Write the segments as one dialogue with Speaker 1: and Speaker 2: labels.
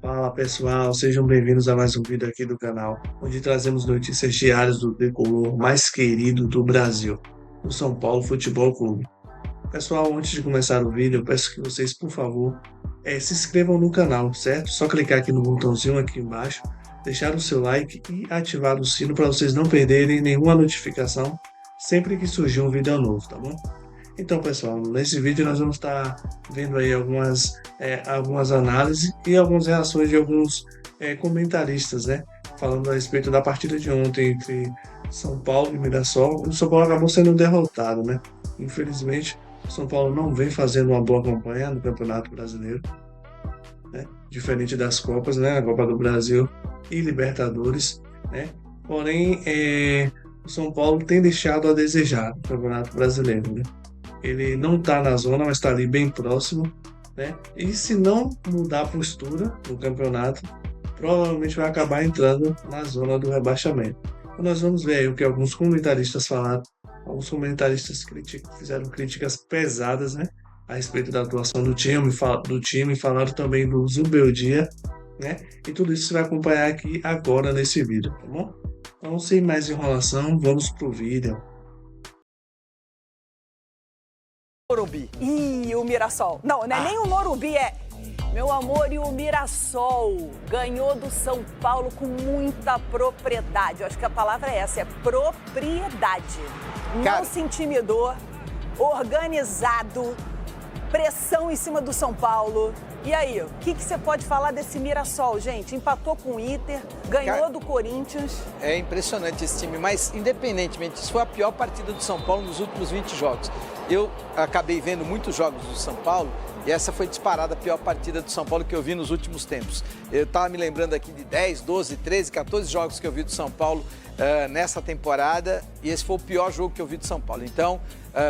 Speaker 1: Fala pessoal, sejam bem-vindos a mais um vídeo aqui do canal, onde trazemos notícias diárias do tricolor mais querido do Brasil, o São Paulo Futebol Clube. Pessoal, antes de começar o vídeo, eu peço que vocês, por favor, se inscrevam no canal, certo? Só clicar aqui no botãozinho aqui embaixo, deixar o seu like e ativar o sino para vocês não perderem nenhuma notificação sempre que surgir um vídeo novo, tá bom? Então, pessoal, nesse vídeo nós vamos estar vendo aí algumas análises e algumas reações de alguns comentaristas, né? Falando a respeito da partida de ontem entre São Paulo e Mirassol. O São Paulo acabou sendo derrotado, né? Infelizmente, o São Paulo não vem fazendo uma boa campanha no Campeonato Brasileiro, né? Diferente das Copas, né? A Copa do Brasil e Libertadores, né? Porém, o São Paulo tem deixado a desejar no Campeonato Brasileiro, né? Ele não está na zona, mas está ali bem próximo, né? E se não mudar a postura no campeonato, provavelmente vai acabar entrando na zona do rebaixamento. Então nós vamos ver aí o que alguns comentaristas falaram. Alguns comentaristas fizeram críticas pesadas, né? A respeito da atuação do time, falaram também do Zubeldia, né? E tudo isso você vai acompanhar aqui agora nesse vídeo, tá bom? Então, sem mais enrolação, vamos pro vídeo.
Speaker 2: Morumbi. E o Mirassol. Não é nem o Morumbi, é... Meu amor, e o Mirassol ganhou do São Paulo com muita propriedade. Eu acho que a palavra é essa, é propriedade. Não se intimidou, organizado, pressão em cima do São Paulo. E aí, o que você pode falar desse Mirassol, gente? Empatou com o Inter, ganhou do Corinthians.
Speaker 3: É impressionante esse time, mas independentemente, isso foi a pior partida do São Paulo nos últimos 20 jogos. Eu acabei vendo muitos jogos do São Paulo e essa foi disparada a pior partida do São Paulo que eu vi nos últimos tempos. Eu estava me lembrando aqui de 10, 12, 13, 14 jogos que eu vi do São Paulo nessa temporada e esse foi o pior jogo que eu vi do São Paulo. Então,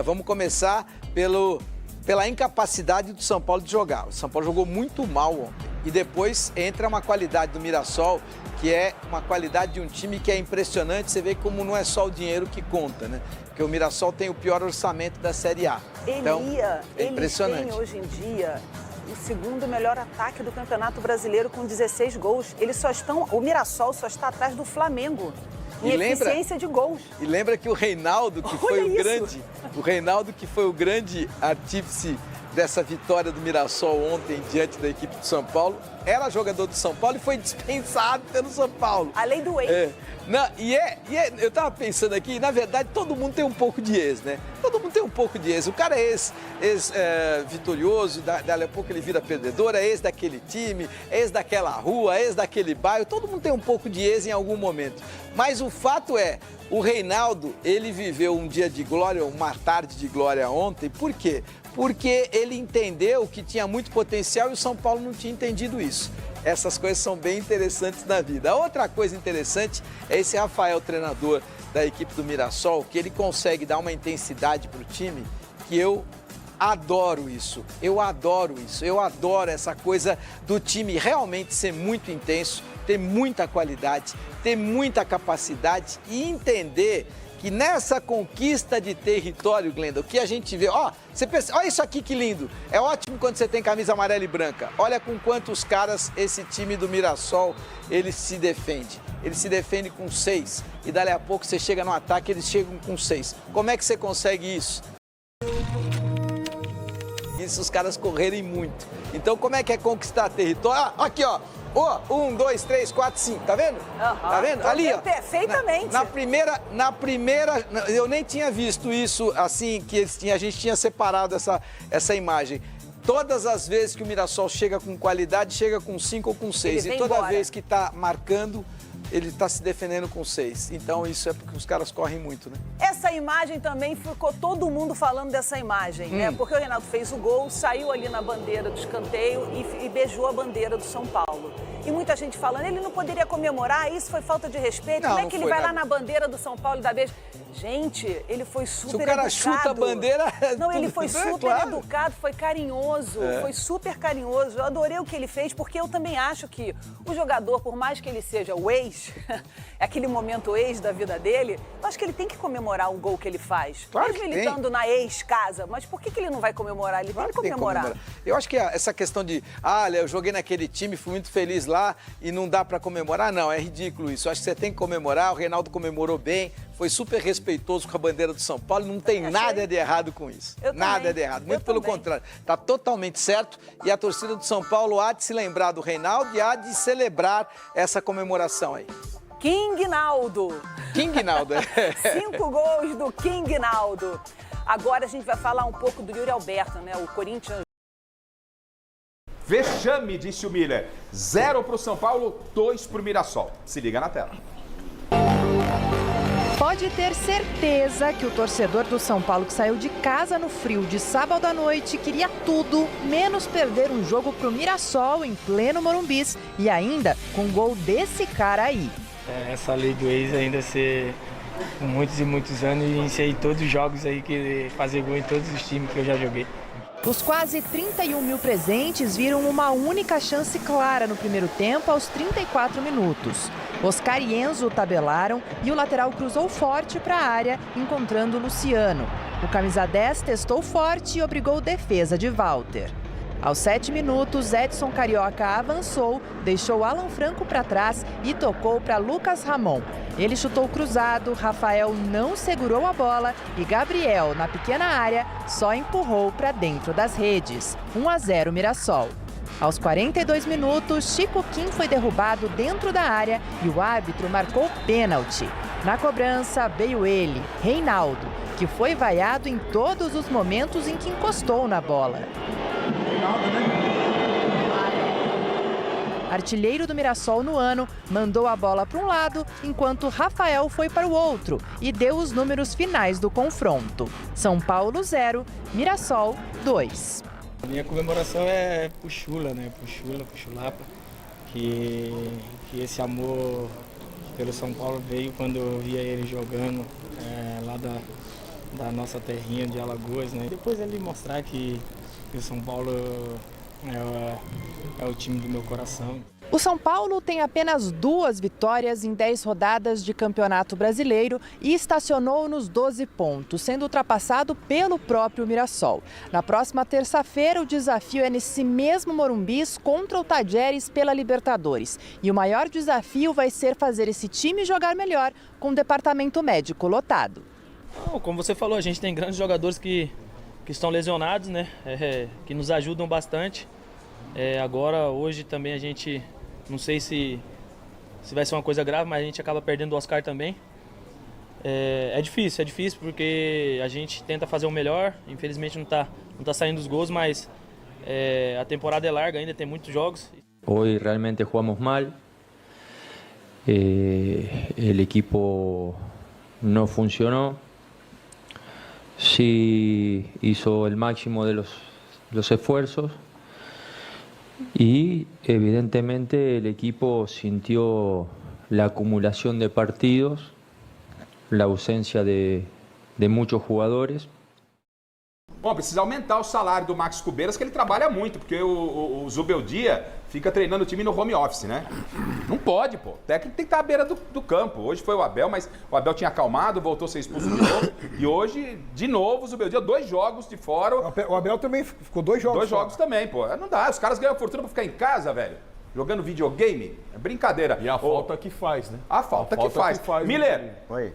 Speaker 3: vamos começar pela incapacidade do São Paulo de jogar. O São Paulo jogou muito mal ontem. E depois entra uma qualidade do Mirassol, que é uma qualidade de um time que é impressionante. Você vê como não é só o dinheiro que conta, né? Porque o Mirassol tem o pior orçamento da Série A. Então, é impressionante.
Speaker 2: Eles têm hoje em dia o segundo melhor ataque do Campeonato Brasileiro com 16 gols. O Mirassol só está atrás do Flamengo. Em eficiência de gols.
Speaker 3: E lembra que o Reinaldo, que foi o grande artífice dessa vitória do Mirassol ontem diante da equipe do São Paulo, era jogador do São Paulo e foi dispensado pelo São Paulo.
Speaker 2: A lei do ex.
Speaker 3: Eu tava pensando aqui, na verdade, todo mundo tem um pouco de ex, né? Todo mundo tem um pouco de ex. O cara é ex-vitorioso, dali a pouco ele vira perdedor, é ex daquele time, ex daquela rua, ex daquele bairro. Todo mundo tem um pouco de ex em algum momento. Mas o fato é, o Reinaldo, ele viveu um dia de glória, uma tarde de glória ontem. Por quê? Porque ele entendeu que tinha muito potencial e o São Paulo não tinha entendido isso. Essas coisas são bem interessantes na vida. A outra coisa interessante é esse Rafael, treinador da equipe do Mirassol, que ele consegue dar uma intensidade para o time que eu adoro isso. Eu adoro isso. Eu adoro essa coisa do time realmente ser muito intenso, ter muita qualidade, ter muita capacidade e entender que nessa conquista de território, Glenda, o que a gente vê... Você pensa, olha isso aqui que lindo. É ótimo quando você tem camisa amarela e branca. Olha com quantos caras esse time do Mirassol, ele se defende. Ele se defende com 6. E dali a pouco você chega no ataque, eles chegam com 6. Como é que você consegue isso? Isso, os caras correrem muito. Então, como é que é conquistar território? Aqui, ó. 1, 2, 3, 4, 5, tá vendo? Tá vendo? Ali, ó.
Speaker 2: Perfeitamente.
Speaker 3: Na primeira, eu nem tinha visto isso assim, que a gente tinha separado essa imagem. Todas as vezes que o Mirassol chega com qualidade, chega com 5 ou com 6. E toda vez que tá marcando, ele está se defendendo com 6. Então, isso é porque os caras correm muito, né?
Speaker 2: Essa imagem também ficou todo mundo falando dessa imagem, né? Porque o Reinaldo fez o gol, saiu ali na bandeira do escanteio e beijou a bandeira do São Paulo. E muita gente falando, ele não poderia comemorar, isso foi falta de respeito.
Speaker 3: Não,
Speaker 2: Como é
Speaker 3: não
Speaker 2: que ele
Speaker 3: foi
Speaker 2: vai
Speaker 3: nada.
Speaker 2: lá na bandeira do São Paulo e dá beijo? Gente, ele foi super educado.
Speaker 3: Se o cara chuta a bandeira...
Speaker 2: Não, ele foi
Speaker 3: tudo-
Speaker 2: super
Speaker 3: claro.
Speaker 2: educado, foi carinhoso, foi super carinhoso. Eu adorei o que ele fez, porque eu também acho que o jogador, por mais que ele seja o ex, aquele momento ex da vida dele, eu acho que ele tem que comemorar um gol que ele faz.
Speaker 3: Claro
Speaker 2: Mesmo
Speaker 3: que
Speaker 2: ele
Speaker 3: tem.
Speaker 2: estando na ex-casa, mas por que ele não vai comemorar? Ele
Speaker 3: Claro
Speaker 2: tem que comemorar.
Speaker 3: Eu acho que essa questão de, olha, eu joguei naquele time, fui muito feliz lá e não dá pra comemorar, não, é ridículo isso. Eu acho que você tem que comemorar, o Reinaldo comemorou bem, foi super respeitoso com a bandeira do São Paulo, não tem nada de errado com isso.
Speaker 2: Eu
Speaker 3: Nada
Speaker 2: também.
Speaker 3: de errado,
Speaker 2: Eu
Speaker 3: muito pelo
Speaker 2: também.
Speaker 3: contrário. Tá totalmente certo e a torcida do São Paulo há de se lembrar do Reinaldo e há de celebrar essa comemoração aí.
Speaker 2: King Naldo.
Speaker 3: King Naldo,
Speaker 2: 5 gols do King Naldo. Agora a gente vai falar um pouco do Yuri Alberto, né? O Corinthians.
Speaker 4: Vexame, disse o Miller. 0 para o São Paulo, 2 para o Mirassol. Se liga na tela.
Speaker 5: Pode ter certeza que o torcedor do São Paulo que saiu de casa no frio de sábado à noite queria tudo, menos perder um jogo pro Mirassol em pleno Morumbis e ainda com gol desse cara aí.
Speaker 6: Essa lei do ex ainda ser muitos e muitos anos e iniciei todos os jogos aí que fazer gol em todos os times que eu já joguei.
Speaker 5: Os quase 31 mil presentes viram uma única chance clara no primeiro tempo aos 34 minutos. Oscar e Enzo tabelaram e o lateral cruzou forte para a área, encontrando Luciano. O camisa 10 testou forte e obrigou defesa de Walter. Aos 7 minutos, Edson Carioca avançou, deixou Alan Franco para trás e tocou para Lucas Ramon. Ele chutou cruzado, Rafael não segurou a bola e Gabriel, na pequena área, só empurrou para dentro das redes. 1-0 Mirassol. Aos 42 minutos, Chico Kim foi derrubado dentro da área e o árbitro marcou pênalti. Na cobrança, veio ele, Reinaldo, que foi vaiado em todos os momentos em que encostou na bola. Artilheiro do Mirassol no ano, mandou a bola para um lado, enquanto Rafael foi para o outro e deu os números finais do confronto. São Paulo 0, Mirassol 2.
Speaker 6: A minha comemoração é pro Chula, né? Pro Chulapa, que esse amor pelo São Paulo veio quando eu via ele jogando lá da nossa terrinha de Alagoas, né? Depois ele mostrar que o São Paulo é o time do meu coração.
Speaker 5: O São Paulo tem apenas 2 vitórias em 10 rodadas de Campeonato Brasileiro e estacionou nos 12 pontos, sendo ultrapassado pelo próprio Mirassol. Na próxima terça-feira, o desafio é nesse mesmo Morumbis contra o Tajeres pela Libertadores. E o maior desafio vai ser fazer esse time jogar melhor com o departamento médico lotado.
Speaker 6: Como você falou, a gente tem grandes jogadores que estão lesionados, né? Que nos ajudam bastante. Agora, hoje também a gente, não sei se vai ser uma coisa grave, mas a gente acaba perdendo o Oscar também. É difícil porque a gente tenta fazer o melhor, infelizmente não tá saindo os gols, mas a temporada é larga ainda, tem muitos jogos.
Speaker 7: Hoy realmente jugamos mal, el equipo no funcionó, sí hizo el máximo de los esfuerzos y evidentemente el equipo sintió la acumulación de partidos, la ausencia de muchos jugadores.
Speaker 4: Bom, precisa aumentar o salário do Max Cubeiras, que ele trabalha muito, porque o Zubeldia fica treinando o time no home office, né? Não pode, pô. O técnico tem que estar à beira do campo. Hoje foi o Abel, mas o Abel tinha acalmado, voltou a ser expulso de novo. E hoje, de novo, o Zubeldia, 2 jogos de fora.
Speaker 8: O Abel também ficou 2 jogos.
Speaker 4: 2 jogos também, pô. Não dá, os caras ganham fortuna pra ficar em casa, velho. Jogando videogame. É brincadeira.
Speaker 8: E a falta que faz, né?
Speaker 4: A falta que faz. Miller,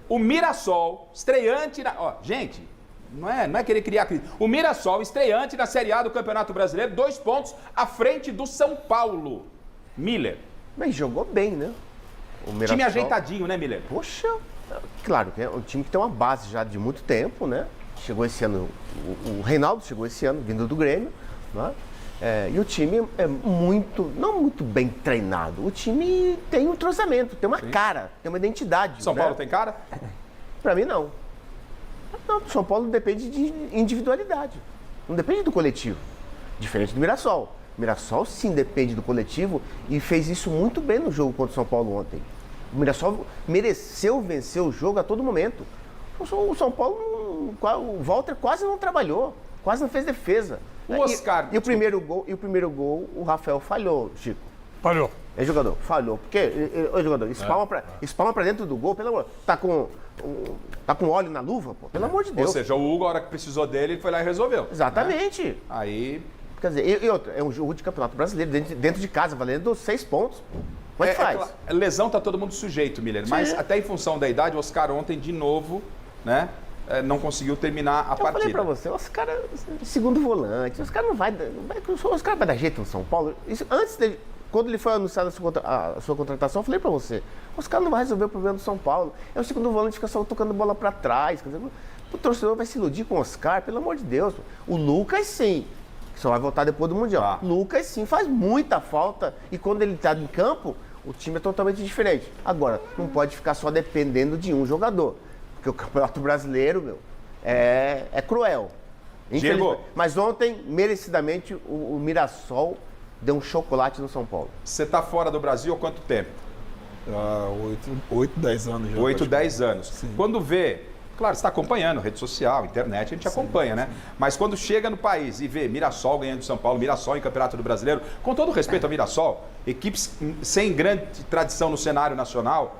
Speaker 4: o Mirassol, estreante na... Ó, gente... Não é querer criar crise. O Mirassol, estreante na Série A do Campeonato Brasileiro, 2 pontos à frente do São Paulo. Miller.
Speaker 9: Mas jogou bem, né? O Mirassol...
Speaker 4: Time ajeitadinho, né, Miller?
Speaker 9: Poxa, claro que é um time que tem uma base já de muito tempo, né? Chegou esse ano, o Reinaldo chegou esse ano, vindo do Grêmio, né? E o time é não muito bem treinado. O time tem um entrosamento, tem uma cara, tem uma identidade.
Speaker 4: São
Speaker 9: né?
Speaker 4: Paulo tem cara?
Speaker 9: Pra mim, não. Não, São Paulo depende de individualidade. Não depende do coletivo. Diferente do Mirassol. O Mirassol sim depende do coletivo e fez isso muito bem no jogo contra o São Paulo ontem. O Mirassol mereceu vencer o jogo a todo momento. O São Paulo, o Walter quase não trabalhou, quase não fez defesa.
Speaker 4: O Oscar...
Speaker 9: E o primeiro gol, o Rafael falhou, Chico.
Speaker 8: Falhou.
Speaker 9: É jogador, falhou. Porque, jogador, espalma pra dentro do gol, pelo amor. Tá com óleo na luva, pô, pelo amor de Deus.
Speaker 4: Ou seja, o Hugo, a hora que precisou dele, ele foi lá e resolveu.
Speaker 9: Exatamente.
Speaker 4: Né? Aí...
Speaker 9: Quer dizer, e outra, é um jogo de campeonato brasileiro, dentro de casa, valendo 6 pontos. Como é que faz?
Speaker 4: Lesão tá todo mundo sujeito, Miller. Mas até em função da idade, o Oscar ontem, de novo, né, não conseguiu terminar a partida. Eu
Speaker 9: falei pra você, o Oscar é segundo volante, o Oscar não vai dar jeito no São Paulo. Isso, antes dele, quando ele foi anunciado a sua contratação, eu falei pra você, o Oscar não vai resolver o problema do São Paulo. É o segundo volante que fica só tocando bola pra trás. Quer dizer, o torcedor vai se iludir com o Oscar, pelo amor de Deus. O Lucas, sim. Só vai voltar depois do Mundial. Lucas, sim, faz muita falta. E quando ele está em campo, o time é totalmente diferente. Agora, não pode ficar só dependendo de um jogador. Porque o Campeonato Brasileiro, é cruel.
Speaker 4: Diego.
Speaker 9: Mas ontem, merecidamente, o Mirassol deu um chocolate no São Paulo.
Speaker 4: Você está fora do Brasil há quanto tempo?
Speaker 8: 8, 10 anos já.
Speaker 4: 8, 10 anos.
Speaker 8: Sim.
Speaker 4: Quando vê... Claro, você está acompanhando, rede social, internet, a gente acompanha, né? Mas quando chega no país e vê Mirassol ganhando de São Paulo, Mirassol em Campeonato do Brasileiro, com todo respeito ao Mirassol, equipes sem grande tradição no cenário nacional,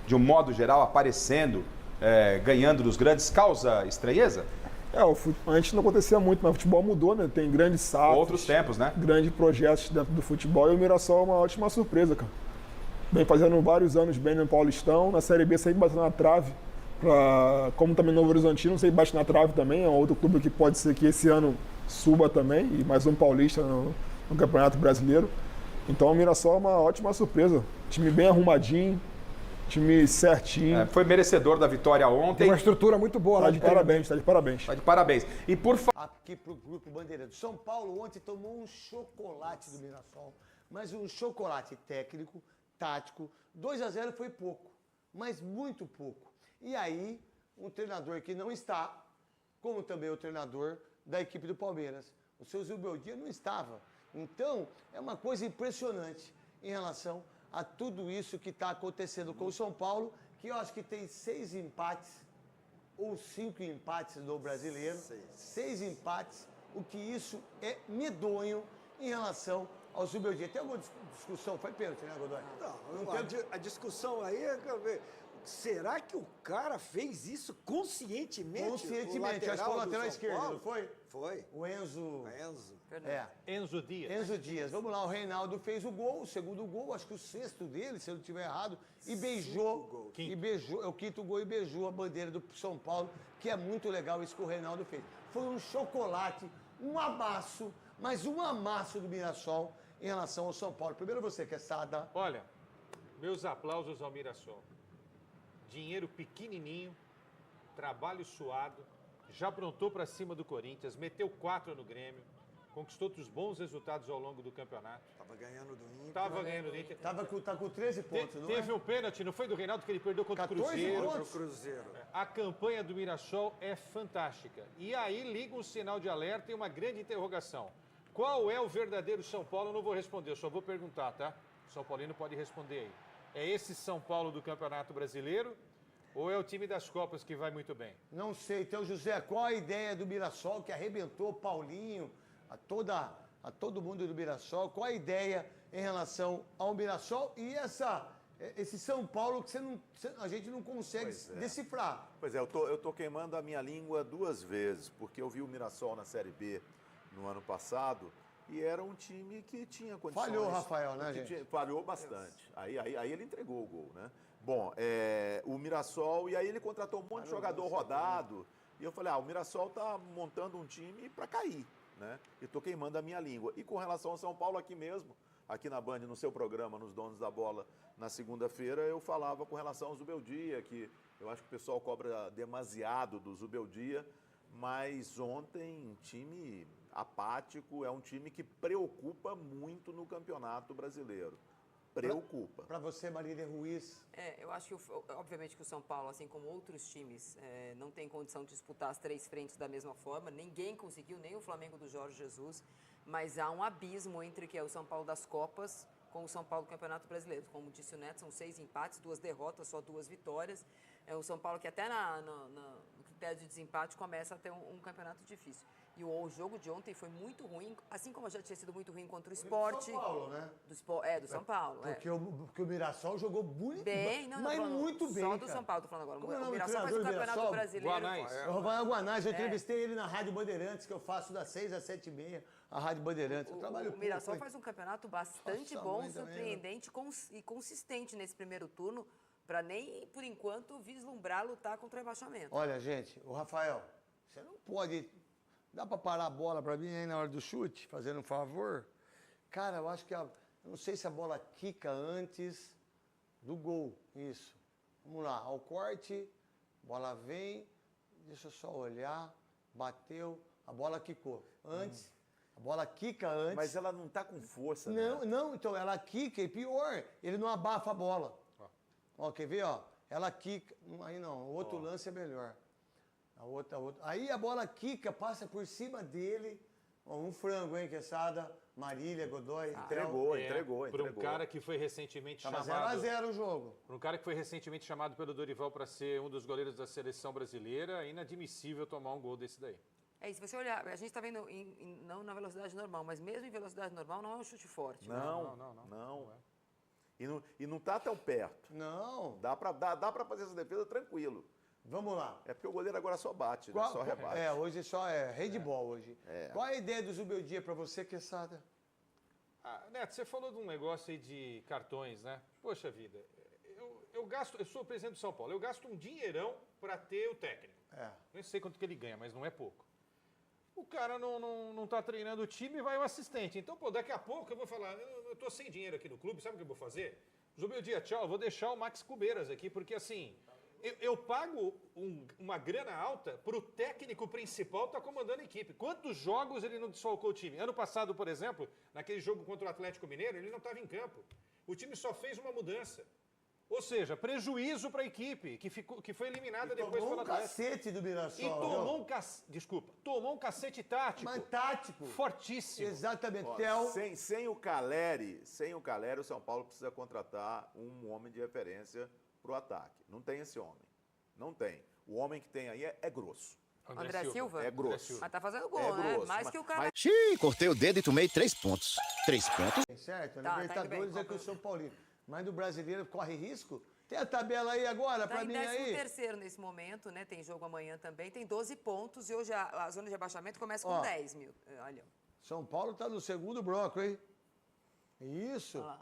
Speaker 4: de um modo geral, aparecendo, ganhando dos grandes, causa estranheza?
Speaker 8: Antes não acontecia muito, mas o futebol mudou, né? Tem grandes SAFs.
Speaker 4: Outros tempos, né?
Speaker 8: Grandes projetos dentro do futebol e o Mirassol é uma ótima surpresa, cara. Vem fazendo vários anos bem no Paulistão, na Série B sempre batendo na trave. Como também Novo Horizontino, sei bate na trave também, é outro clube que pode ser que esse ano suba também, e mais um paulista no Campeonato Brasileiro. Então o Mirassol é uma ótima surpresa, time bem arrumadinho, time certinho.
Speaker 4: Foi merecedor da vitória ontem.
Speaker 8: Tem uma estrutura muito boa lá, tá de parabéns.
Speaker 4: Tá de parabéns. E por
Speaker 10: Aqui pro Grupo Bandeira do São Paulo, ontem tomou um chocolate do Mirassol, mas um chocolate técnico, tático, 2-0 foi pouco, mas muito pouco. E aí, um treinador que não está, como também o treinador da equipe do Palmeiras. O seu Zubeldia não estava. Então, é uma coisa impressionante em relação a tudo isso que está acontecendo com o São Paulo, que eu acho que tem 6 empates, ou 5 empates no Brasileiro. 6 empates, o que isso é medonho em relação ao Zubeldia. Tem alguma discussão? Foi pênalti, né, Godoy?
Speaker 11: Não, a discussão aí é... Será que o cara fez isso conscientemente?
Speaker 10: Conscientemente, acho que foi o lateral esquerdo, não foi?
Speaker 11: Foi.
Speaker 10: O Enzo.
Speaker 11: Enzo Dias.
Speaker 10: Enzo Dias. Vamos lá, o Reinaldo fez o gol, o segundo gol, acho que o 6º dele, se eu não estiver errado, e beijou. É o 5º gol e beijou a bandeira do São Paulo, que é muito legal isso que o Reinaldo fez. Foi um chocolate, um amasso, mas um amasso do Mirassol em relação ao São Paulo. Primeiro você, Quesada.
Speaker 12: Olha, meus aplausos ao Mirassol. Dinheiro pequenininho, trabalho suado, já aprontou para cima do Corinthians, meteu 4 no Grêmio, conquistou outros bons resultados ao longo do campeonato.
Speaker 11: Tava ganhando do Inter.
Speaker 12: Tava ganhando do Inter.
Speaker 10: Tá com 13 pontos, não é?
Speaker 12: Teve um pênalti, não foi do Reinaldo que ele perdeu contra o Cruzeiro?
Speaker 10: Pontos?
Speaker 11: Cruzeiro.
Speaker 12: A campanha do Mirassol é fantástica. E aí liga um sinal de alerta e uma grande interrogação. Qual é o verdadeiro São Paulo? Eu não vou responder, eu só vou perguntar, tá? O São Paulino pode responder aí. É esse São Paulo do Campeonato Brasileiro ou é o time das Copas que vai muito bem?
Speaker 10: Não sei. Então, José, qual a ideia do Mirassol que arrebentou Paulinho, a todo mundo do Mirassol? Qual a ideia em relação ao Mirassol e esse São Paulo que a gente não consegue decifrar?
Speaker 13: Pois é, eu tô queimando a minha língua 2 vezes, porque eu vi o Mirassol na Série B no ano passado e era um time que tinha condições...
Speaker 10: Falhou, Rafael, né, gente?
Speaker 13: Falhou bastante. Aí ele entregou o gol, né? Bom, o Mirassol, e aí ele contratou um monte de jogador rodado, e eu falei, o Mirassol tá montando um time para cair, né? E tô queimando a minha língua. E com relação ao São Paulo aqui mesmo, aqui na Band, no seu programa, nos Donos da Bola, na segunda-feira, eu falava com relação ao Zubeldia, que eu acho que o pessoal cobra demasiado do Zubeldia, mas ontem, time apático, é um time que preocupa muito no Campeonato Brasileiro. Preocupa.
Speaker 10: Para você, Marília Ruiz?
Speaker 14: Eu acho que, obviamente, que o São Paulo, assim como outros times, não tem condição de disputar as 3 frentes da mesma forma. Ninguém conseguiu, nem o Flamengo do Jorge Jesus. mas há um abismo entre que é o São Paulo das Copas com o São Paulo do Campeonato Brasileiro. Como disse o Neto, são 6 empates, 2 derrotas, só 2 vitórias. É o São Paulo que até no critério de desempate começa a ter um campeonato difícil. E o jogo de ontem foi muito ruim, assim como já tinha sido muito ruim contra o Sport.
Speaker 10: Do São Paulo, né?
Speaker 14: Do São Paulo.
Speaker 10: Porque o Mirassol jogou muito
Speaker 14: bem,
Speaker 10: mas muito bem.
Speaker 14: Só do São Paulo, tô falando agora.
Speaker 10: Como é o
Speaker 14: o
Speaker 10: nome
Speaker 14: Mirassol
Speaker 10: do
Speaker 14: faz o
Speaker 10: treinador do
Speaker 14: Campeonato
Speaker 10: Mirassol?
Speaker 14: Brasileiro.
Speaker 10: O Rafael Guanais, eu entrevistei ele na Rádio Bandeirantes, que eu faço das 6 às 7h30, a Rádio Bandeirantes. Eu trabalho
Speaker 14: O Mirassol faz um campeonato bastante
Speaker 10: Nossa,
Speaker 14: bom,
Speaker 10: mãe também,
Speaker 14: surpreendente e consistente nesse primeiro turno, para nem, por enquanto, vislumbrar lutar contra o rebaixamento.
Speaker 10: Olha, gente, o Rafael, você não pode... Dá para parar a bola para mim aí na hora do chute, fazendo um favor? Cara, eu acho que eu não sei se a bola quica antes do gol. Isso. Vamos lá, ao corte, bola vem, deixa eu só olhar, bateu, a bola quicou. Antes, a bola quica antes.
Speaker 13: Mas ela não tá com força,
Speaker 10: Não,
Speaker 13: né?
Speaker 10: não, então ela quica e pior, ele não abafa a bola. Ó, quer ver, ó? Ela quica, aí não, o outro lance é melhor. A outra. Aí a bola quica, passa por cima dele. Ó, um frango, hein, Quesada, Marília, Godoy.
Speaker 13: Entregou.
Speaker 12: Para um cara que foi recentemente
Speaker 10: Tava
Speaker 12: chamado...
Speaker 10: 0x0 o jogo.
Speaker 12: Para um cara que foi recentemente chamado pelo Dorival para ser um dos goleiros da seleção brasileira, é inadmissível tomar um gol desse daí.
Speaker 14: É isso, se você olhar, a gente está vendo não na velocidade normal, mas mesmo em velocidade normal não é um chute forte.
Speaker 13: Não. E não tá tão perto.
Speaker 10: Não.
Speaker 13: Dá pra fazer essa defesa tranquilo.
Speaker 10: Vamos lá.
Speaker 13: É porque o goleiro agora só bate, né? Só rebate.
Speaker 10: Hoje só é handball hoje. Qual é a ideia do Zubeldia para você, Quesada?
Speaker 12: Neto, você falou de um negócio aí de cartões, né? Poxa vida, eu sou o presidente do São Paulo, eu gasto um dinheirão para ter o técnico. Não sei quanto que ele ganha, mas não é pouco. O cara não tá treinando o time e vai o assistente. Então, pô, daqui a pouco eu vou falar, eu tô sem dinheiro aqui no clube, sabe o que eu vou fazer? Zubeldia, tchau, eu vou deixar o Max Cubeiras aqui, porque assim... Eu pago uma grana alta para o técnico principal estar comandando a equipe. Quantos jogos ele não desfalcou o time? Ano passado, por exemplo, naquele jogo contra o Atlético Mineiro, ele não estava em campo. O time só fez uma mudança. Ou seja, prejuízo para a equipe, que foi eliminada depois pelo Atlético.
Speaker 10: Tomou um cacete do Mirassol.
Speaker 12: E tomou um cacete tático.
Speaker 10: Mas tático.
Speaker 12: Fortíssimo.
Speaker 10: Exatamente.
Speaker 13: Ó, sem o Caleri, o São Paulo precisa contratar um homem de referência pro ataque. Não tem esse homem. Não tem. O homem que tem aí é grosso.
Speaker 14: André Silva?
Speaker 13: É grosso.
Speaker 14: Mas tá fazendo gol, né?
Speaker 13: Grosso,
Speaker 14: Mais que o cara...
Speaker 15: Xiii, cortei o dedo e tomei 3 pontos. 3 pontos?
Speaker 10: Certo,
Speaker 14: Tá,
Speaker 10: Libertadores
Speaker 14: tá
Speaker 10: é que o São Paulino. Mas do brasileiro corre risco? Tem a tabela aí agora
Speaker 14: Tá
Speaker 10: pra
Speaker 14: em
Speaker 10: mim aí?
Speaker 14: 13º nesse momento, né? Tem jogo amanhã também. Tem 12 pontos e hoje a zona de rebaixamento começa com
Speaker 10: Ó.
Speaker 14: 10 mil. Olha.
Speaker 10: São Paulo tá no segundo bloco, hein? Isso.
Speaker 14: Olha lá.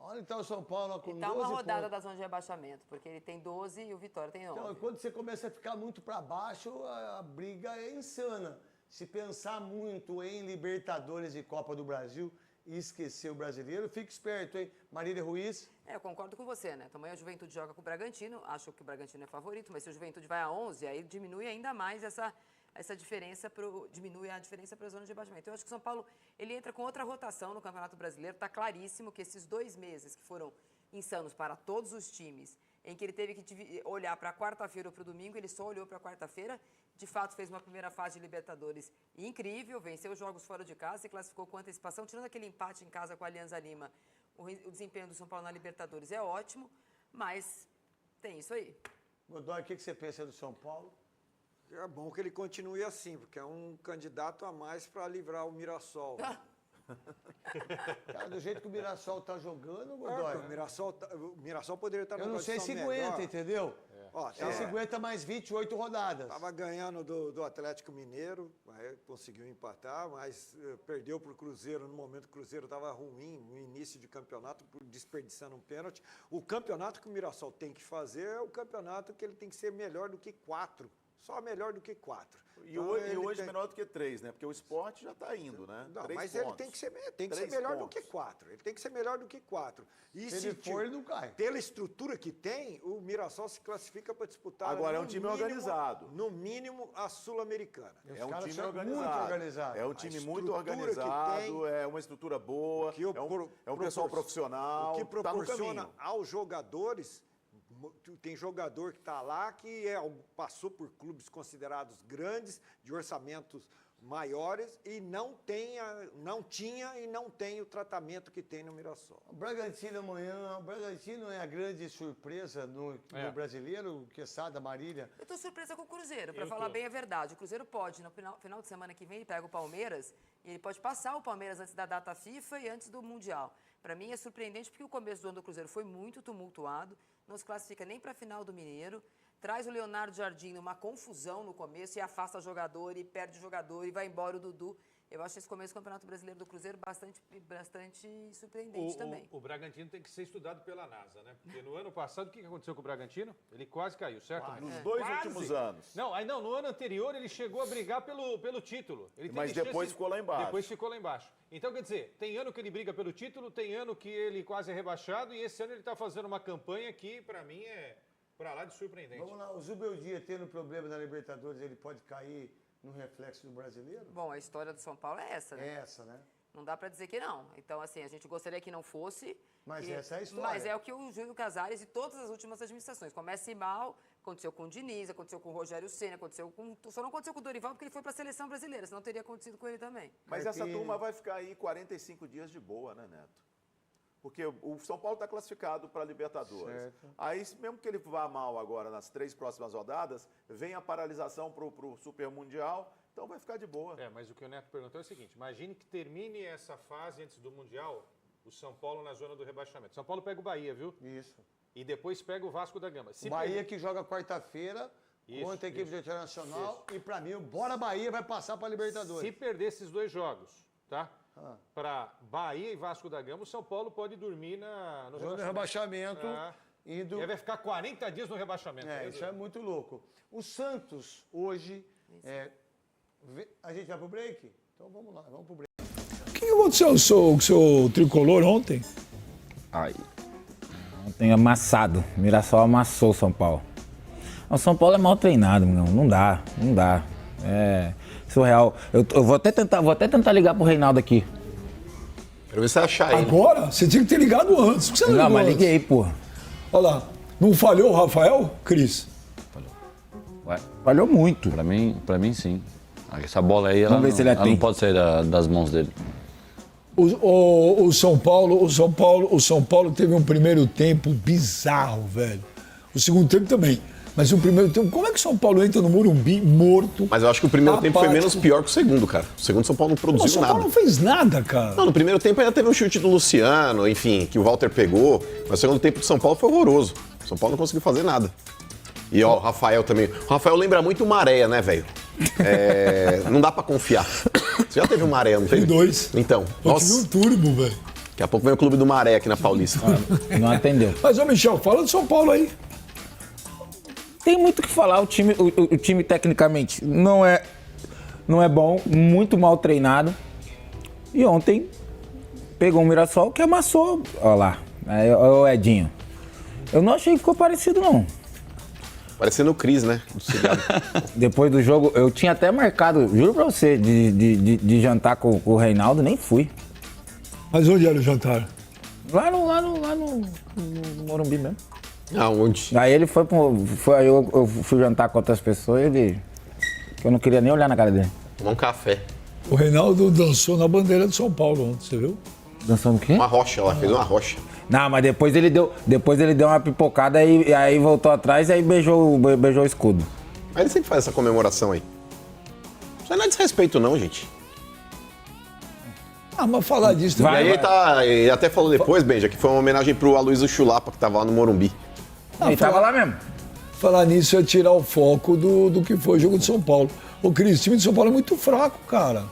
Speaker 10: Olha então o São Paulo com 12
Speaker 14: Tá uma rodada
Speaker 10: pontos.
Speaker 14: da zona de rebaixamento, porque ele tem 12 e o Vitória tem 9.
Speaker 10: Então, quando você começa a ficar muito para baixo, a briga é insana. Se pensar muito em Libertadores e Copa do Brasil e esquecer o brasileiro, fica esperto, hein? Marília Ruiz.
Speaker 14: Eu concordo com você, né? Amanhã a Juventude joga com o Bragantino, acho que o Bragantino é favorito, mas se o Juventude vai a 11, aí diminui ainda mais essa diferença, diminui a diferença para a zona de rebaixamento. Eu acho que o São Paulo, ele entra com outra rotação no Campeonato Brasileiro, está claríssimo que esses 2 meses que foram insanos para todos os times, em que ele teve que olhar para a quarta-feira ou para o domingo, ele só olhou para a quarta-feira, de fato fez uma primeira fase de Libertadores incrível, venceu os jogos fora de casa, se classificou com antecipação, tirando aquele empate em casa com a Alianza Lima, o desempenho do São Paulo na Libertadores é ótimo, mas tem isso aí.
Speaker 10: Godoy, o que você pensa do São Paulo?
Speaker 11: É bom que ele continue assim, porque é um candidato a mais para livrar o Mirassol.
Speaker 10: Cara, do jeito que o Mirassol tá jogando, Godoy.
Speaker 11: O Mirassol poderia estar
Speaker 10: Eu
Speaker 11: numa
Speaker 10: não sei se
Speaker 11: condição
Speaker 10: aguenta,
Speaker 11: melhor.
Speaker 10: entendeu?
Speaker 11: Ó,
Speaker 10: Se aguenta mais 28 rodadas.
Speaker 11: Estava ganhando do Atlético Mineiro, aí conseguiu empatar, mas perdeu para o Cruzeiro no momento que o Cruzeiro estava ruim no início de campeonato, desperdiçando um pênalti. O campeonato que o Mirassol tem que fazer é o campeonato que ele tem que ser melhor do que 4. Só melhor do que 4.
Speaker 13: E hoje menor do que 3, né? Porque o Sport já está indo, né?
Speaker 11: Não,
Speaker 13: 3
Speaker 11: mas
Speaker 13: pontos.
Speaker 11: ele tem que ser
Speaker 13: 3
Speaker 11: melhor do
Speaker 13: pontos.
Speaker 11: que 4. Ele tem que ser melhor do que 4. E
Speaker 10: Se ele for, ele não cai.
Speaker 11: Pela estrutura que tem, o Mirassol se classifica para disputar.
Speaker 13: Agora é um
Speaker 11: no
Speaker 13: time
Speaker 11: mínimo-
Speaker 13: organizado.
Speaker 11: No mínimo, a Sul-Americana.
Speaker 13: É um
Speaker 10: caras
Speaker 13: time
Speaker 10: são
Speaker 13: organizado.
Speaker 10: muito organizados.
Speaker 13: É um
Speaker 11: A
Speaker 13: time muito
Speaker 11: estrutura que
Speaker 13: organizado,
Speaker 11: tem,
Speaker 13: é uma estrutura boa,
Speaker 11: que
Speaker 13: é um pessoal profissional,
Speaker 11: O que
Speaker 13: tá no
Speaker 11: proporciona
Speaker 13: caminho.
Speaker 11: aos jogadores, tem jogador que está lá que passou por clubes considerados grandes, de orçamentos maiores e não tinha e não tem o tratamento que tem no Mirassol.
Speaker 10: O Bragantino amanhã, o Bragantino é a grande surpresa no brasileiro, Quesada, Marília.
Speaker 14: Eu tô surpresa com o Cruzeiro, para falar bem a verdade. O Cruzeiro pode, no final de semana que vem, ele pega o Palmeiras e ele pode passar o Palmeiras antes da data FIFA e antes do Mundial. Para mim é surpreendente porque o começo do ano do Cruzeiro foi muito tumultuado, não se classifica nem para a final do Mineiro, traz o Leonardo Jardim numa confusão no começo e afasta jogador e perde o jogador e vai embora o Dudu. Eu acho esse começo do Campeonato Brasileiro do Cruzeiro bastante surpreendente também.
Speaker 12: O Bragantino tem que ser estudado pela NASA, né? Porque no ano passado, o que aconteceu com o Bragantino? Ele quase caiu, certo?
Speaker 13: Nos 2 últimos anos.
Speaker 12: Não, no ano anterior ele chegou a brigar pelo título.
Speaker 13: Mas depois ficou lá embaixo.
Speaker 12: Depois ficou lá embaixo. Então, quer dizer, tem ano que ele briga pelo título, tem ano que ele quase é rebaixado e esse ano ele está fazendo uma campanha que, para mim, é para lá de surpreendente.
Speaker 10: Vamos lá, o Zubeldia tendo problema na Libertadores, ele pode cair no reflexo do brasileiro?
Speaker 14: Bom, a história do São Paulo é essa, né?
Speaker 10: É essa, né?
Speaker 14: Não dá para dizer que não. Então, assim, a gente gostaria que não fosse.
Speaker 10: Mas essa é a história.
Speaker 14: Mas é o que o Júlio Casares e todas as últimas administrações. Começa mal, aconteceu com o Diniz, aconteceu com o Rogério Ceni, só não aconteceu com o Dorival porque ele foi para a seleção brasileira, senão teria acontecido com ele também.
Speaker 13: Mas essa turma vai ficar aí 45 dias de boa, né, Neto? Porque o São Paulo está classificado para a Libertadores. Certo. Aí, mesmo que ele vá mal agora nas 3 próximas rodadas, vem a paralisação para o Super Mundial, então vai ficar de boa.
Speaker 12: Mas o que o Neto perguntou é o seguinte, imagine que termine essa fase antes do Mundial, o São Paulo na zona do rebaixamento. São Paulo pega o Bahia, viu?
Speaker 10: Isso.
Speaker 12: E depois pega o Vasco da Gama.
Speaker 10: O Bahia que joga quarta-feira contra a equipe do Internacional e para mim, bora Bahia vai passar para a Libertadores.
Speaker 12: Se perder esses 2 jogos, tá? Para Bahia e Vasco da Gama, o São Paulo pode dormir no
Speaker 10: rebaixamento.
Speaker 12: E vai ficar 40 dias no rebaixamento.
Speaker 10: Isso é muito louco. O Santos, hoje, a gente vai pro break? Então vamos lá, vamos pro break.
Speaker 16: O que aconteceu com o seu tricolor ontem?
Speaker 17: Ontem amassado. Mirassol amassou o São Paulo. O São Paulo é mal treinado, não dá. É surreal. Eu vou até tentar ligar pro Reinaldo aqui.
Speaker 13: Quero ver se você achar ele.
Speaker 16: Agora? Você tinha que ter ligado antes. Por que você não ligou
Speaker 17: mas
Speaker 16: antes?
Speaker 17: liguei, porra.
Speaker 16: Olha lá. Não falhou o Rafael, Cris?
Speaker 17: Falhou muito.
Speaker 18: Pra mim, sim. Essa bola aí, ela não pode sair das mãos dele.
Speaker 16: O São Paulo teve um primeiro tempo bizarro, velho. O segundo tempo também. Mas o primeiro tempo, como é que o São Paulo entra no Morumbi morto?
Speaker 19: Mas eu acho que o primeiro tempo foi menos pior que o segundo, cara. O segundo São Paulo não produziu nada.
Speaker 16: O São Paulo não fez nada, cara.
Speaker 19: Não, no primeiro tempo ainda teve um chute do Luciano, enfim, que o Walter pegou. Mas o segundo tempo do São Paulo foi horroroso. O São Paulo não conseguiu fazer nada. E ó, o Rafael também. O Rafael lembra muito o Maré, né, velho? Não dá pra confiar. Você já teve um Maré, não teve?
Speaker 16: 2.
Speaker 19: Então.
Speaker 16: Eu tive um turbo, velho.
Speaker 19: Daqui a pouco vem o Clube do Maré aqui na Paulista.
Speaker 17: Não atendeu.
Speaker 16: Mas, ô Michel, fala do São Paulo aí.
Speaker 17: Tem muito o que falar. O time tecnicamente não é bom, muito mal treinado. E ontem pegou um Mirassol que amassou. Olha lá, o Edinho. Eu não achei que ficou parecido, não.
Speaker 19: Parecendo o Cris, né?
Speaker 17: Depois do jogo, eu tinha até marcado, juro pra você, de jantar com o Reinaldo, nem fui.
Speaker 16: Mas onde era o jantar?
Speaker 17: Lá no Morumbi mesmo.
Speaker 19: Aonde?
Speaker 17: Aí ele aí eu fui jantar com outras pessoas e eu não queria nem olhar na cara dele.
Speaker 19: Tomar um café.
Speaker 16: O Reinaldo dançou na bandeira do São Paulo ontem, você viu?
Speaker 17: Dançando o quê?
Speaker 19: Uma rocha lá, fez uma rocha.
Speaker 17: Não, mas depois ele deu uma pipocada e aí voltou atrás e aí beijou o escudo.
Speaker 19: Mas ele sempre faz essa comemoração aí. Isso não é desrespeito não, gente.
Speaker 16: Mas falar disso...
Speaker 19: E aí ele até falou depois, Benja, que foi uma homenagem pro Aloysio Chulapa, que tava lá no Morumbi.
Speaker 17: Ele tava lá mesmo.
Speaker 16: Falar nisso é tirar o foco do que foi o jogo de São Paulo. Ô Cris, o time de São Paulo é muito fraco, cara.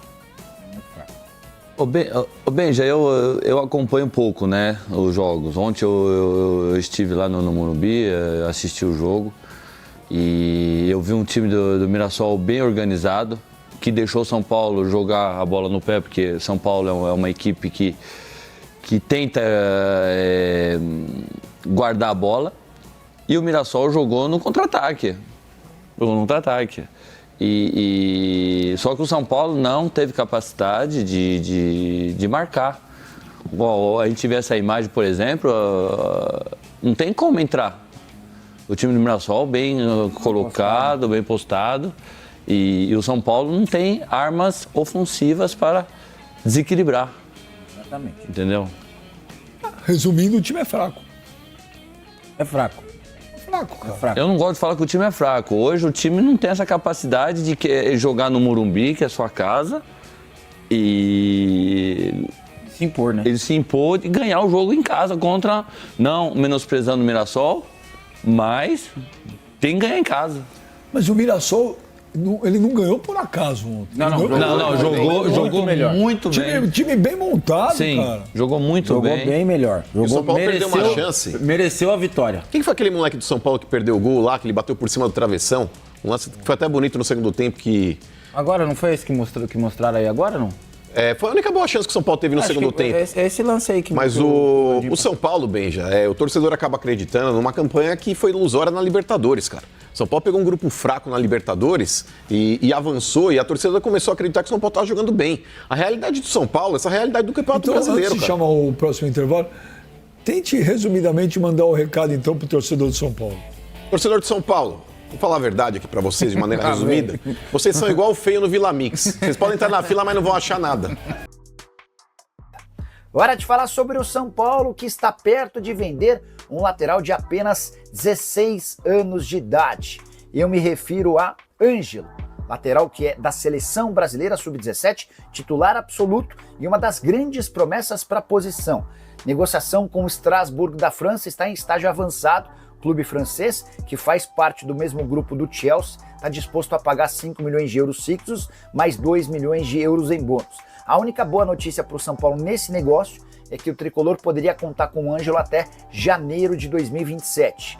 Speaker 18: Ô Benja, eu acompanho um pouco, né, os jogos. Ontem eu estive lá no Morumbi, assisti o jogo e eu vi um time do Mirassol bem organizado, que deixou o São Paulo jogar a bola no pé, porque São Paulo é uma equipe que tenta guardar a bola, e o Mirassol jogou no contra-ataque. Só que o São Paulo não teve capacidade de marcar. Bom, a gente vê essa imagem, por exemplo, não tem como entrar. O time do Mirassol bem colocado, bem postado. E o São Paulo não tem armas ofensivas para desequilibrar.
Speaker 17: Exatamente.
Speaker 18: Entendeu?
Speaker 16: Resumindo, o time é fraco.
Speaker 17: É fraco.
Speaker 16: É fraco, cara.
Speaker 17: É fraco.
Speaker 18: Eu não gosto de falar que o time é fraco. Hoje o time não tem essa capacidade de jogar no Morumbi, que é sua casa, e
Speaker 17: se impor, né?
Speaker 18: Ele se impor e ganhar o jogo em casa contra, não menosprezando o Mirassol, mas tem que ganhar em casa.
Speaker 16: Mas o Mirassol, ele não ganhou por acaso ontem.
Speaker 18: Jogou muito bem.
Speaker 16: Time bem montado,
Speaker 18: Sim,
Speaker 16: cara.
Speaker 18: jogou muito bem.
Speaker 17: Jogou bem melhor.
Speaker 19: O São Paulo perdeu uma chance.
Speaker 17: Mereceu a vitória.
Speaker 19: Quem foi aquele moleque do São Paulo que perdeu o gol lá, que ele bateu por cima do travessão? Um lance que foi até bonito no segundo tempo, que...
Speaker 17: Agora, não foi esse que mostraram aí agora, não?
Speaker 19: Foi a única boa chance que o São Paulo teve no segundo tempo.
Speaker 17: É esse lance aí que...
Speaker 19: Mas o São Paulo, Benja, o torcedor acaba acreditando numa campanha que foi ilusória na Libertadores, cara. São Paulo pegou um grupo fraco na Libertadores e avançou, e a torcida começou a acreditar que o São Paulo estava jogando bem. A realidade do São Paulo, essa realidade do Campeonato Brasileiro,
Speaker 16: antes de
Speaker 19: cara.
Speaker 16: chamar o próximo intervalo, tente resumidamente mandar o recado, então, pro torcedor do São Paulo.
Speaker 19: Torcedor de São Paulo, vou falar a verdade aqui pra vocês de maneira resumida. Vocês são igual o feio no Vila Mix. Vocês podem entrar na fila, mas não vão achar nada.
Speaker 20: Hora de falar sobre o São Paulo, que está perto de vender um lateral de apenas 16 anos de idade. Eu me refiro a Ângelo, lateral que é da Seleção Brasileira Sub-17, titular absoluto e uma das grandes promessas para a posição. Negociação com o Strasbourg da França está em estágio avançado. O clube francês, que faz parte do mesmo grupo do Chelsea, está disposto a pagar 5 milhões de euros fixos, mais 2 milhões de euros em bônus. A única boa notícia para o São Paulo nesse negócio é que o tricolor poderia contar com o Ângelo até janeiro de 2027.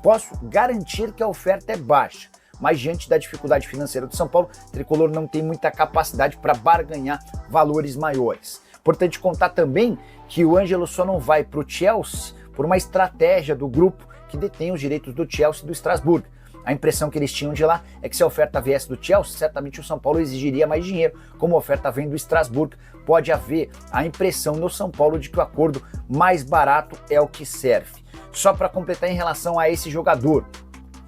Speaker 20: Posso garantir que a oferta é baixa, mas diante da dificuldade financeira do São Paulo, o tricolor não tem muita capacidade para barganhar valores maiores. Importante contar também que o Ângelo só não vai para o Chelsea por uma estratégia do grupo que detém os direitos do Chelsea e do Strasbourg. A impressão que eles tinham de lá é que se a oferta viesse do Chelsea, certamente o São Paulo exigiria mais dinheiro. Como a oferta vem do Strasbourg, pode haver a impressão no São Paulo de que o acordo mais barato é o que serve. Só para completar em relação a esse jogador,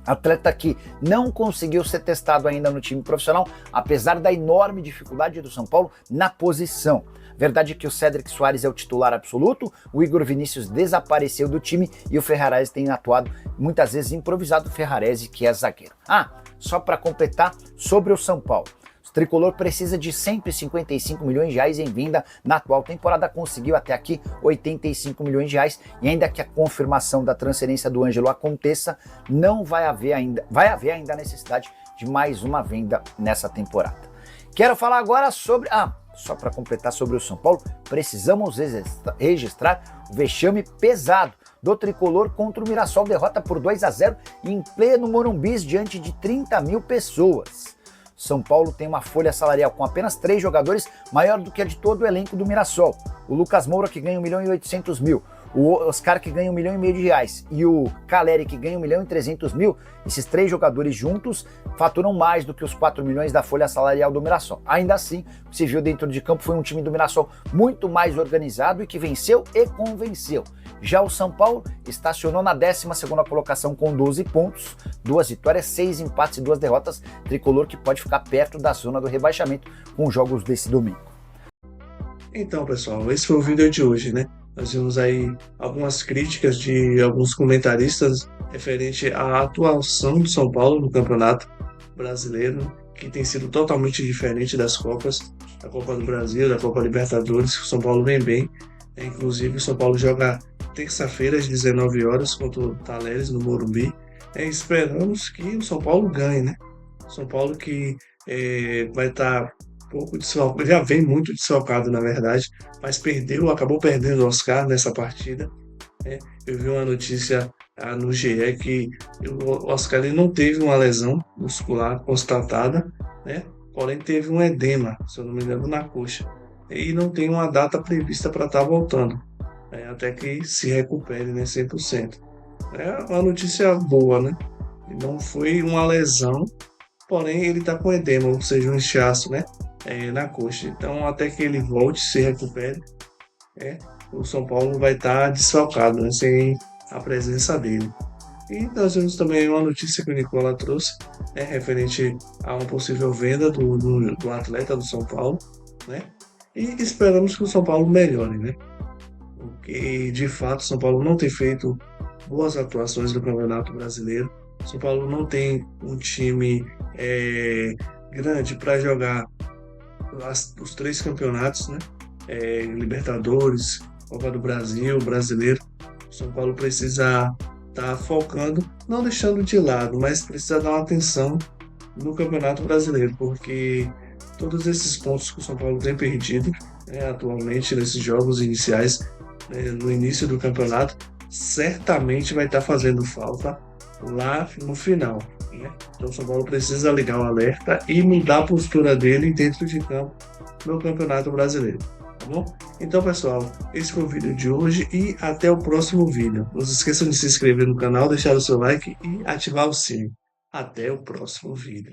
Speaker 20: atleta que não conseguiu ser testado ainda no time profissional, apesar da enorme dificuldade do São Paulo na posição. Verdade é que o Cédric Soares é o titular absoluto, o Igor Vinícius desapareceu do time e o Ferrarese tem atuado muitas vezes improvisado, o Ferrarese que é zagueiro. Só para completar sobre o São Paulo. O tricolor precisa de 155 milhões de reais em venda na atual temporada, conseguiu até aqui 85 milhões de reais e ainda que a confirmação da transferência do Ângelo aconteça, não vai haver ainda a necessidade de mais uma venda nessa temporada. Quero falar agora sobre... Só para completar sobre o São Paulo, precisamos registrar o vexame pesado do tricolor contra o Mirassol, derrota por 2-0 em pleno Morumbi diante de 30 mil pessoas. São Paulo tem uma folha salarial com apenas 3 jogadores, maior do que a de todo o elenco do Mirassol. O Lucas Moura, que ganha 1.800.000, o Oscar, que ganha 1,5 milhão de reais, e o Caleri, que ganha 1.300.000, esses 3 jogadores juntos faturam mais do que os 4 milhões da folha salarial do Mirassol. Ainda assim, o que se viu dentro de campo foi um time do Mirassol muito mais organizado e que venceu e convenceu. Já o São Paulo estacionou na 12ª colocação com 12 pontos, 2 vitórias, 6 empates e 2 derrotas, tricolor que pode ficar perto da zona do rebaixamento com os jogos desse domingo.
Speaker 1: Então, pessoal, esse foi o vídeo de hoje, né? Nós vimos aí algumas críticas de alguns comentaristas referente à atuação do São Paulo no Campeonato Brasileiro, que tem sido totalmente diferente das Copas, da Copa do Brasil, da Copa Libertadores, que o São Paulo vem bem. Inclusive, o São Paulo joga terça-feira às 19 horas contra o Talleres, no Morumbi. Esperamos que o São Paulo ganhe, né? O São Paulo que vai estar pouco desfalcado, já vem muito desfalcado, na verdade, mas acabou perdendo o Oscar nessa partida. Eu vi uma notícia no GE que o Oscar ele não teve uma lesão muscular constatada, né? Porém teve um edema, se eu não me engano, na coxa. E não tem uma data prevista para estar voltando, até que se recupere, né, 100%. É uma notícia boa, né? Não foi uma lesão, porém ele está com edema, ou seja, um inchaço, né, na coxa. Então, até que ele volte, se recupere, o São Paulo vai estar desfalcado, né, sem a presença dele. E nós vimos também uma notícia que o Nicola trouxe, né, referente a uma possível venda do atleta do São Paulo, né? E esperamos que o São Paulo melhore, né? Porque, de fato, o São Paulo não tem feito boas atuações no Campeonato Brasileiro. O São Paulo não tem um time grande para jogar os 3 campeonatos, né? Libertadores, Copa do Brasil, Brasileiro. O São Paulo precisa estar focando, não deixando de lado, mas precisa dar uma atenção no Campeonato Brasileiro, porque todos esses pontos que o São Paulo tem perdido, né, atualmente nesses jogos iniciais, no início do campeonato, certamente vai estar fazendo falta lá no final, né? Então o São Paulo precisa ligar o alerta e mudar a postura dele dentro de campo no Campeonato Brasileiro, tá bom? Então, pessoal, esse foi o vídeo de hoje e até o próximo vídeo. Não se esqueçam de se inscrever no canal, deixar o seu like e ativar o sininho. Até o próximo vídeo.